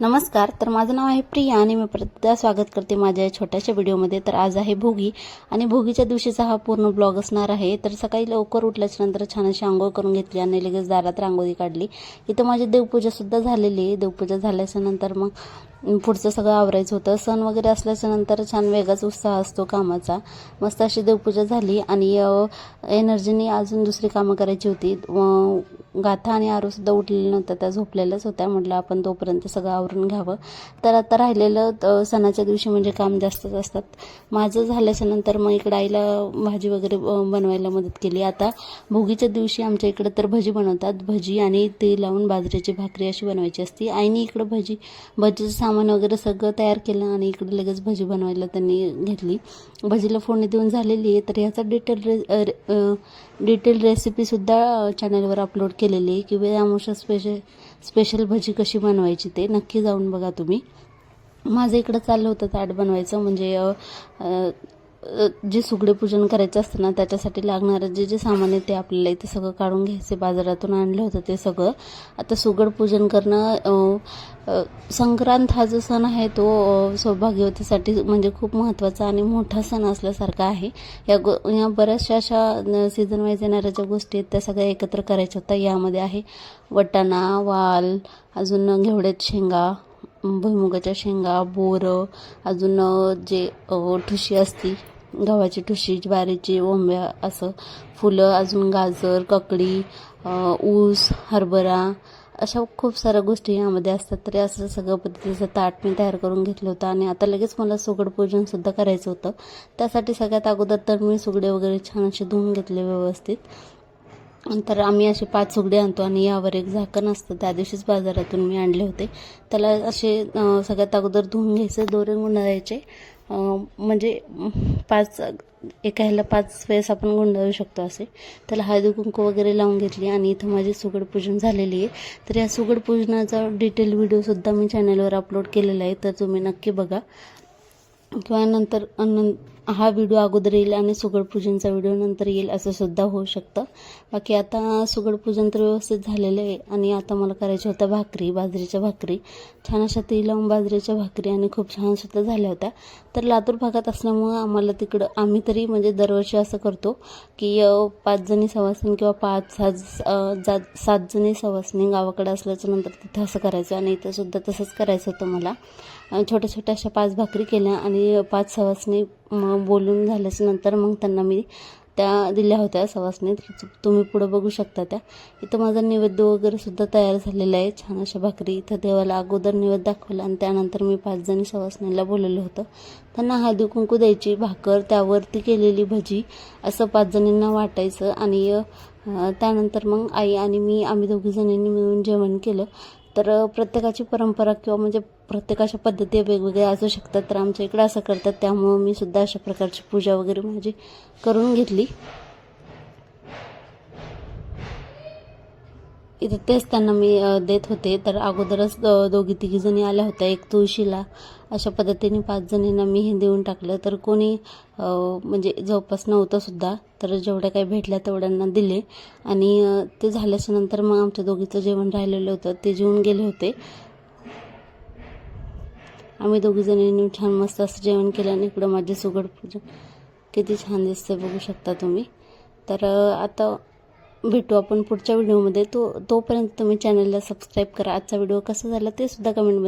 नमस्कार. तर माझं नाव आहे प्रिया आणि मी परत स्वागत करते माझ्या छोट्याशा व्हिडिओमध्ये. तर आज आहे भोगी आणि भोगीच्या दिवशीचा हा पूर्ण ब्लॉग असणार आहे. तर सकाळी लवकर उठल्याच्यानंतर छान अशी आंघोळ करून घेतली आणि लगेच दारात रांगोळी काढली. इथं माझी देवपूजासुद्धा झालेली आहे. देवपूजा झाल्याच्यानंतर मग पुढचं सगळं आवरायचं होतं. सण वगैरे असल्याच्यानंतर छान वेगळाच उत्साह असतो कामाचा. मस्त अशी देवपूजा झाली आणि एनर्जीने अजून दुसरी कामं करायची होती. गाथा आणि आरूसुद्धा उठलेल्या नव्हत्या, त्या झोपलेल्याच होत्या. म्हटलं आपण तोपर्यंत सगळं आवरून घ्यावं. तर आता राहिलेलं सणाच्या दिवशी म्हणजे काम जास्तच असतात. माझं झाल्याच्यानंतर मग इकडं आईला भाजी वगैरे बनवायला मदत केली. आता भोगीच्या दिवशी आमच्या इकडं तर भजी बनवतात. भजी आणि तेल लावून बाजरीची भाकरी अशी बनवायची असती. आईने इकडं भजीचं सामान वगैरे सगळं तयार केलं आणि इकडे लगेच भजी बनवायला त्यांनी घेतली. भजीला फोडणी देऊन झालेली आहे. तर ह्याचा डिटेल रेसिपीसुद्धा चॅनलवर अपलोड केलेली आहे की अमावस्या स्पेशल भजी कशी बनवायची ते नक्की जाऊन बघा तुम्ही. माझं इकडं चाललं होतं ताट बनवायचं, म्हणजे जे सुगडे पूजन करायचं असतं ना त्याच्यासाठी लागणारं जे सामान आहे ते आपल्याला इथे सगळं काढून घ्यायचे. बाजारातून आणलं होतं ते सगळं. आता सुगड पूजन करणं, संक्रांत हा जो सण आहे तो सौभाग्यवतीसाठी म्हणजे खूप महत्त्वाचा आणि मोठा सण असल्यासारखा आहे. या बऱ्याचशा अशा सीझन वाईज येणाऱ्या ज्या गोष्टी आहेत त्या सगळ्या एकत्र करायच्या होत्या. यामध्ये आहे वटाणा, वाल, अजून घेवड्याच्या शेंगा, भुईमुगाच्या शेंगा, बोरं, अजून जे ठुशी असती, गव्हाची ठुशी, ज्वारीची, ओंब्या, असं फुलं, अजून गाजर, ककडी, ऊस, हरभरा, अशा खूप साऱ्या गोष्टी यामध्ये असतात. तरी असं सगळं पद्धतीचं ताट मी तयार करून घेतलं होतं आणि आता लगेच मला सुगड पूजनसुद्धा करायचं होतं. त्यासाठी सगळ्यात अगोदर तर मी सुगडे वगैरे छान असे धुवून घेतले व्यवस्थित. नंतर आम्ही असे 5 सुगडे आणतो आणि यावर एक झाकण असतं, त्या दिवशीच बाजारातून मी आणले होते. त्याला असे सगळ्यात अगोदर धुवून घ्यायचे, दोरे गुंडाळायचे. म्हणजे 5 एका ह्याला 5 वेळेस आपण गुंडाळू शकतो असे. त्याला हळदी कुंकू वगैरे लावून घेतली आणि इथं माझी सुगड पूजन झालेली आहे. तर या सुगड पूजनाचा डिटेल व्हिडिओसुद्धा मी चॅनलवर अपलोड केलेला आहे, तर तुम्ही नक्की बघा. किंवा नंतर हा व्हिडिओ अगोदर येईल आणि सुगडपूजनचा व्हिडिओ नंतर येईल असं सुद्धा होऊ शकतं. बाकी आता सुगडपूजन तर व्यवस्थित झालेलं आहे आणि आता मला करायच्या होत्या भाकरी, बाजरीच्या भाकरी. छान अशा तेल लावून बाजरीच्या भाकरी आणि खूप छान सुद्धा झाल्या होत्या. तर लातूर भागात असल्यामुळं आम्हाला तिकडं आम्ही तरी म्हणजे दरवर्षी असं करतो की 5 जणी सवासणी किंवा 7 जणी सवासणी गावाकडे असल्याच्यानंतर तिथं असं करायचं आणि इथं सुद्धा तसंच करायचं होतं मला. छोट्या छोट्या अशा 5 भाकरी केल्या आणि 5 सवासणी बोलून झाल्याच्यानंतर मग त्यांना मी त्या दिल्या होत्या सवासनीत. तुम्ही पुढं बघू शकता त्या. इथं माझा नैवेद्य वगैरे सुद्धा तयार झालेला आहे. छान अशा भाकरी इथं देवाला अगोदर नैवेद्य दाखवला आणि त्यानंतर मी 5 जणी सवासणीला बोलवलं होतं. त्यांना हळदी कुंकू द्यायची, भाकर, त्यावरती केलेली भजी, असं 5 जणींना वाटायचं आणि त्यानंतर मग आई आणि आम्ही दोघी जणींनी मिळून जेवण केलं. तर प्रत्येकाची परंपरा किंवा म्हणजे प्रत्येकाच्या पद्धती वेगवेगळ्या असू शकतात. तर आमच्या इकडे असं करतात, त्यामुळं मी सुद्धा अशा प्रकारची पूजा वगैरे माझी करून घेतली. इथं तेच त्यांना मी देत होते. तर अगोदरच 2-3 जणी आल्या होत्या. एक तुळशीला अशा पद्धतीने 5 जणींना मी हे देऊन टाकलं. तर कोणी म्हणजे जवळपास नव्हतं सुद्धा. तर जेवढ्या काही भेटल्या तेवढ्यांना दिले आणि ते झाल्याच्यानंतर मग आमच्या दोघीचं जेवण राहिलेलं होतं, ते जेवून गेले होते. आम्ही 2 जणींनी छान मस्त असं जेवण केलं आणि इकडं माझे सुगड पूजन किती छान दिसतं बघू शकता तुम्ही. तर आता भेटू आपण पुढच्या व्हिडिओमध्ये. तोपर्यंत तुम्ही चॅनलला सबस्क्राईब करा. आजचा व्हिडिओ कसा झाला ते सुद्धा कमेंटमध्ये